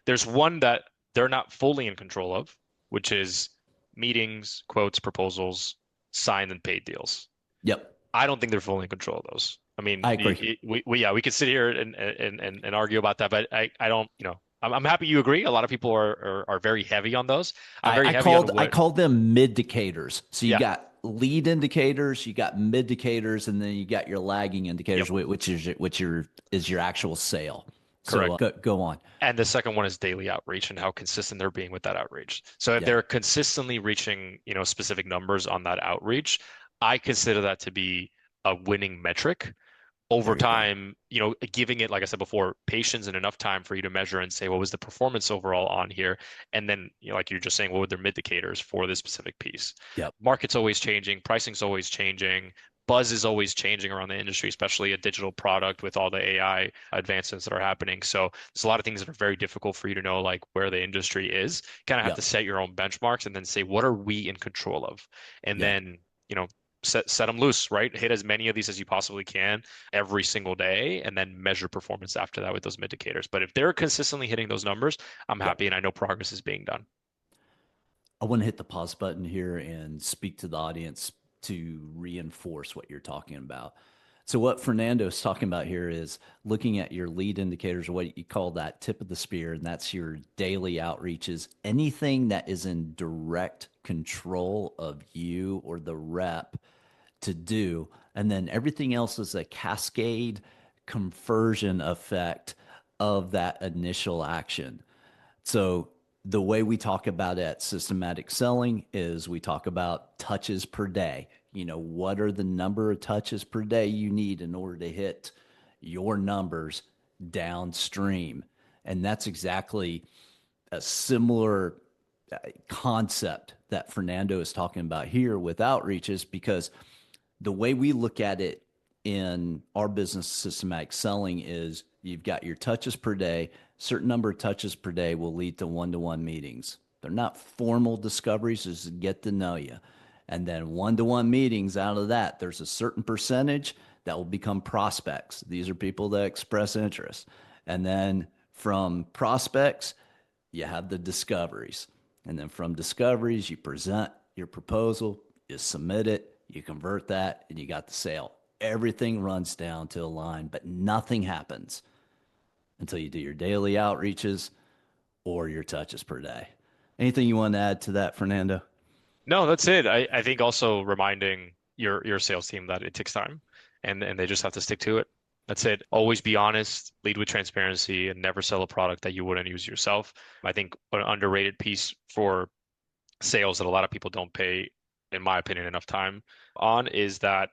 there's one that they're not fully in control of, which is meetings, quotes, proposals, signed and paid deals. Yep. I don't think they're fully in control of those. I mean, I agree. we could sit here and argue about that, but I don't, I'm happy you agree. A lot of people are very heavy on those. I'm I, very I heavy on called I what, called them mid indicators. So you yeah, got lead indicators, you got mid indicators, and then you got your lagging yep, indicators, which is your actual sale. So correct. go on. And the second one is daily outreach and how consistent they're being with that outreach. So if Yeah. they're consistently reaching, specific numbers on that outreach, I consider that to be a winning metric. Over There you go. time, giving it, like I said before, patience and enough time for you to measure and say, what was the performance overall on here? And then, like you're just saying, what were their indicators for this specific piece? Yep. Market's always changing, pricing's always changing, buzz is always changing around the industry, especially a digital product with all the AI advancements that are happening. So there's a lot of things that are very difficult for you to know, like where the industry is. Kind of have to Yep. set your own benchmarks and then say, what are we in control of? And Yep. then, set them loose, right? Hit as many of these as you possibly can every single day, and then measure performance after that with those indicators. But if they're consistently hitting those numbers, I'm Yep. happy and I know progress is being done. I want to hit the pause button here and speak to the audience to reinforce what you're talking about. So, what Fernando is talking about here is looking at your lead indicators, or what you call that tip of the spear, and that's your daily outreaches. Anything that is in direct control of you or the rep to do. And then everything else is a cascade conversion effect of that initial action. So the way we talk about it at systematic selling is we talk about touches per day. What are the number of touches per day you need in order to hit your numbers downstream? And that's exactly a similar concept that Fernando is talking about here with outreaches, because the way we look at it in our business systematic selling is you've got your touches per day. Certain number of touches per day will lead to one-to-one meetings. They're not formal discoveries, just get to know you. And then one-to-one meetings, out of that there's a certain percentage that will become prospects. These are people that express interest. And then from prospects, you have the discoveries. And then from discoveries, you present your proposal, you submit it, you convert that, and you got the sale. Everything runs down to a line, but nothing happens until you do your daily outreaches or your touches per day. Anything you want to add to that, Fernando? No, that's it. I think also reminding your sales team that it takes time and they just have to stick to it. That's it. Always be honest, lead with transparency, and never sell a product that you wouldn't use yourself. I think an underrated piece for sales that a lot of people don't pay, in my opinion, enough time on is that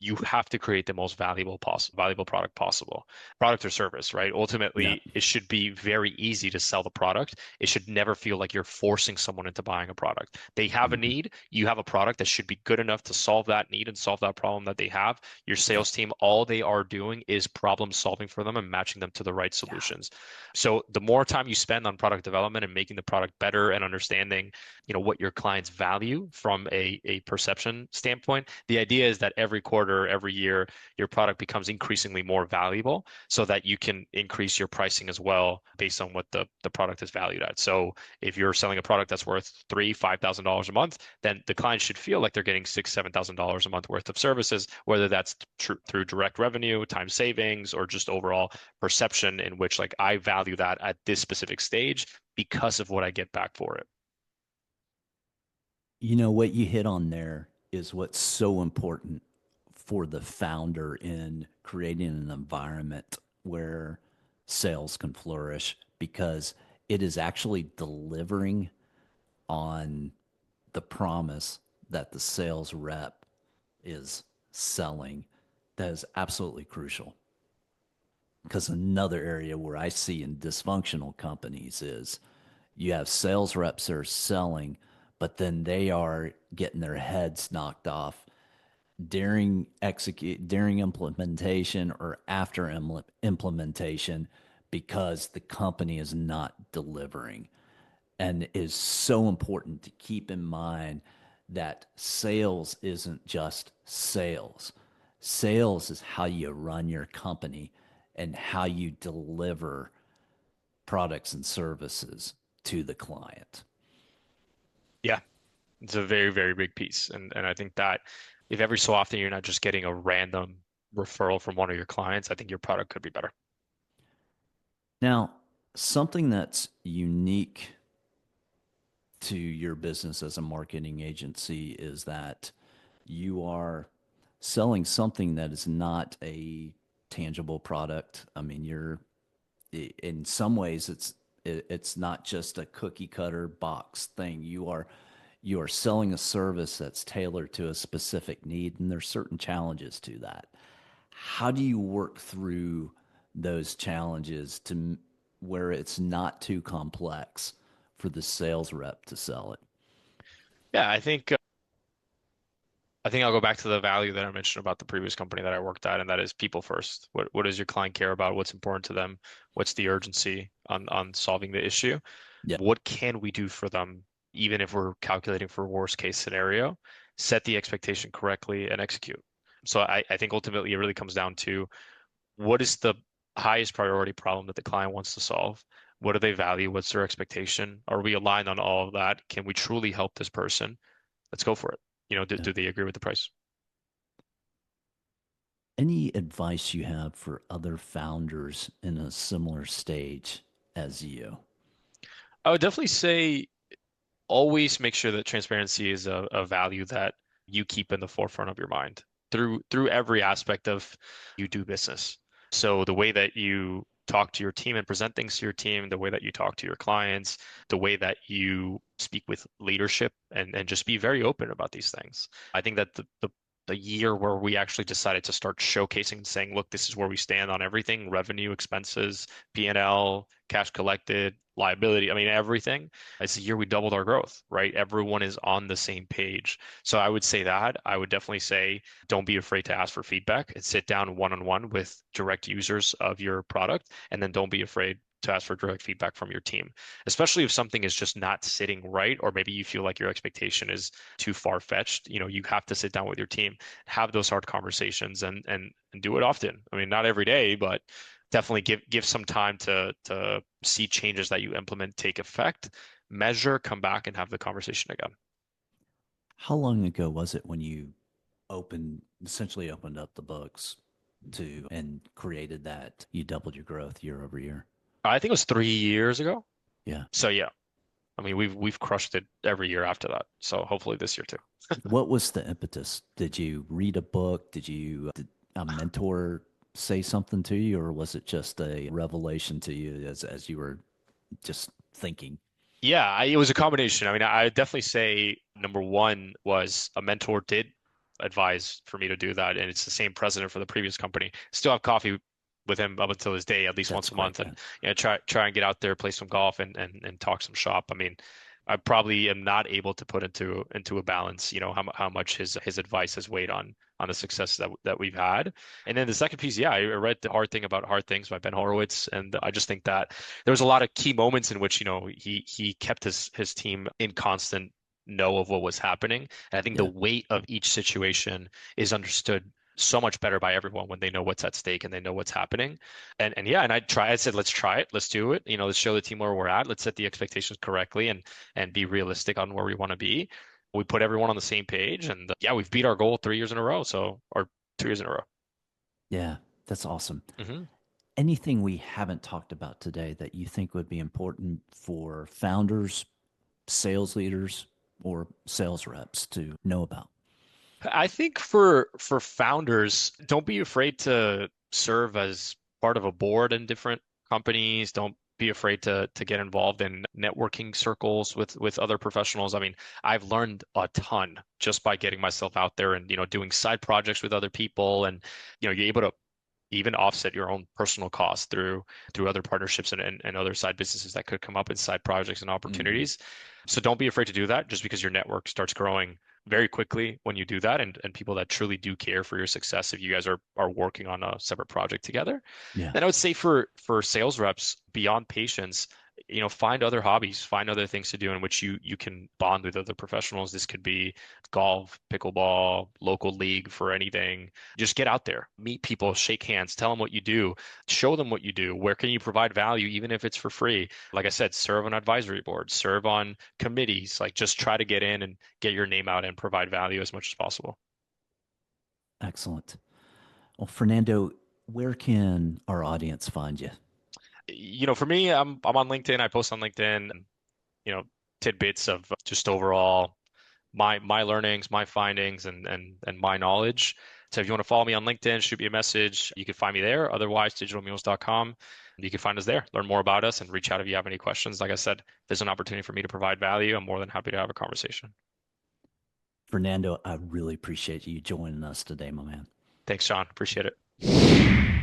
you have to create the most valuable product possible, product or service, right? Yeah. Ultimately, it should be very easy to sell the product. It should never feel like you're forcing someone into buying a product. They have a Mhm. need, you have a product that should be good enough to solve that need and solve that problem that they have. Your Yeah. sales team, all they are doing is problem solving for them and matching them to the right Yeah. solutions. So the more time you spend on product development and making the product better and understanding what your clients value from a perception standpoint, the idea is that every quarter, every year, your product becomes increasingly more valuable so that you can increase your pricing as well based on what the product is valued at. So if you're selling a product that's worth $3,000, $5,000 a month, then the client should feel like they're getting $6,000, $7,000 a month worth of services, whether that's through direct revenue, time savings, or just overall perception in which like I value that at this specific stage because of what I get back for it. You know, what you hit on there is what's so important for the founder in creating an environment where sales can flourish because it is actually delivering on the promise that the sales rep is selling. That is absolutely crucial. Because another area where I see in dysfunctional companies is you have sales reps that are selling, but then they are getting their heads knocked off during implementation or after implementation because the company is not delivering. And it is so important to keep in mind that sales isn't just sales. Sales is how you run your company and how you deliver products and services to the client. Yeah, it's a very, very big piece. And I think that if every so often you're not just getting a random referral from one of your clients, I think your product could be better. Now, something that's unique to your business as a marketing agency is that you are selling something that is not a tangible product. I mean, you're in some ways it's not just a cookie cutter box thing. You are selling a service that's tailored to a specific need, and there's certain challenges to that. How do you work through those challenges to where it's not too complex for the sales rep to sell it? Yeah, I think I'll go back to the value that I mentioned about the previous company that I worked at, and that is people first. What does your client care about? What's important to them? What's the urgency on solving the issue? Yeah. What can we do for them, even if we're calculating for worst case scenario? Set the expectation correctly and execute. So I think ultimately it really comes down to what is the highest priority problem that the client wants to solve? What do they value? What's their expectation? Are we aligned on all of that? Can we truly help this person? Let's go for it. Yeah. Do they agree with the price? Any advice you have for other founders in a similar stage as you? I would definitely say always make sure that transparency is a value that you keep in the forefront of your mind through every aspect of you do business. So the way that you talk to your team and present things to your team, the way that you talk to your clients, the way that you speak with leadership and just be very open about these things. I think that the year where we actually decided to start showcasing and saying, look, this is where we stand on everything, revenue, expenses, P&L, cash collected, liability, I mean, everything. It's the year we doubled our growth, right? Everyone is on the same page. So I would say that. I would definitely say don't be afraid to ask for feedback and sit down one-on-one with direct users of your product. And then don't be afraid to ask for direct feedback from your team, especially if something is just not sitting right, or maybe you feel like your expectation is too far-fetched. You have to sit down with your team, have those hard conversations and do it often. I mean, not every day, but definitely give some time to see changes that you implement take effect, measure, come back and have the conversation again. How long ago was it when you essentially opened up the books and created that you doubled your growth year over year? I think it was 3 years ago. Yeah. So yeah, I mean we've crushed it every year after that. So hopefully this year too. What was the impetus? Did you read a book? Did a mentor say something to you, or was it just a revelation to you as you were just thinking? Yeah, it was a combination. I mean, I definitely say number one was a mentor did advise for me to do that, and it's the same president for the previous company. Still have coffee with him up until this day, at least That's once a great, month, and man. try and get out there, play some golf, and talk some shop. I mean, I probably am not able to put into a balance, how much his advice has weighed on the success that we've had. And then the second piece, yeah, I read The Hard Thing About Hard Things by Ben Horowitz, and I just think that there was a lot of key moments in which, he kept his team in constant know of what was happening. And I think the Yeah. weight of each situation is understood so much better by everyone when they know what's at stake and they know what's happening. And yeah, and I said, let's try it, let's do it. Let's show the team where we're at. Let's set the expectations correctly and be realistic on where we want to be. We put everyone on the same page, and yeah, we've beat our goal 3 years in a row. So, or 2 years in a row. Yeah, that's awesome. Hmm. Anything we haven't talked about today that you think would be important for founders, sales leaders, or sales reps to know about? I think for founders, don't be afraid to serve as part of a board in different companies. Don't be afraid to get involved in networking circles with other professionals. I mean, I've learned a ton just by getting myself out there and doing side projects with other people, and you're able to even offset your own personal costs through other partnerships and other side businesses that could come up in side projects and Hmm. opportunities. So don't be afraid to do that just because your network starts growing very quickly when you do that, and people that truly do care for your success if you guys are working on a separate project together. Yeah. Then I would say for sales reps beyond patience, find other hobbies, find other things to do in which you can bond with other professionals. This could be golf, pickleball, local league, for anything. Just get out there, meet people, shake hands, tell them what you do, show them what you do. Where can you provide value, even if it's for free? Like I said, serve on advisory boards, serve on committees. Like just try to get in and get your name out and provide value as much as possible. Excellent. Well, Fernando, where can our audience find you? For me, I'm on LinkedIn. I post on LinkedIn, you know, tidbits of just overall my learnings, my findings, and my knowledge. So if you want to follow me on LinkedIn, shoot me a message. You can find me there. Otherwise, digitalmules.com. You can find us there, learn more about us, and reach out if you have any questions. Like I said, if there's an opportunity for me to provide value, I'm more than happy to have a conversation. Fernando, I really appreciate you joining us today, my man. Thanks, John. Appreciate it.